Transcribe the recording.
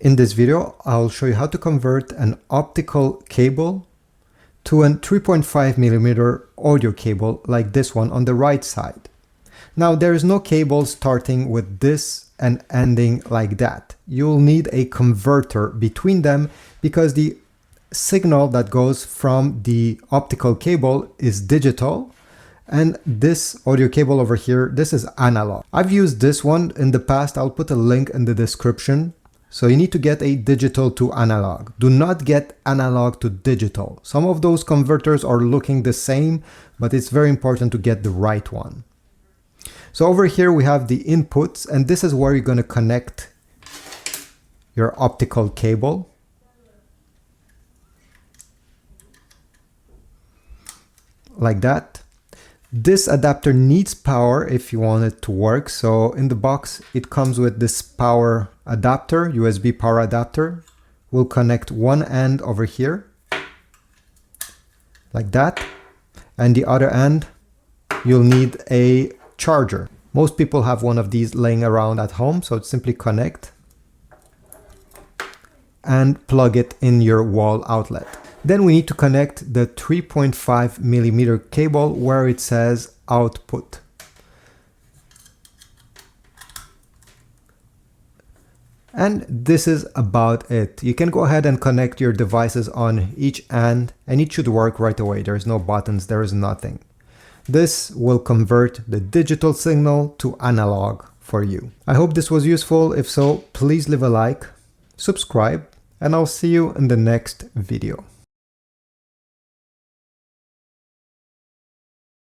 In this video, I'll show you how to convert an optical cable to a 3.5mm audio cable like this one on the right side. Now, there is no cable starting with this and ending like that. You'll need a converter between them because the signal that goes from the optical cable is digital, and this audio cable over here, this is analog. I've used this one in the past. I'll put a link in the description. So you need to get a digital to analog. Do not get analog to digital. Some of those converters are looking the same, but it's very important to get the right one. So over here we have the inputs, and this is where you're going to connect your optical cable. Like that. This adapter needs power if you want it to work. So in the box, it comes with this power adapter, USB power adapter. We'll connect one end over here, like that. And the other end, you'll need a charger. Most people have one of these laying around at home, so simply connect and plug it in your wall outlet. Then we need to connect the 3.5mm cable where it says output. And this is about it. You can go ahead and connect your devices on each end, and it should work right away. There's no buttons, there is nothing. This will convert the digital signal to analog for you. I hope this was useful. If so, please leave a like, subscribe, and I'll see you in the next video.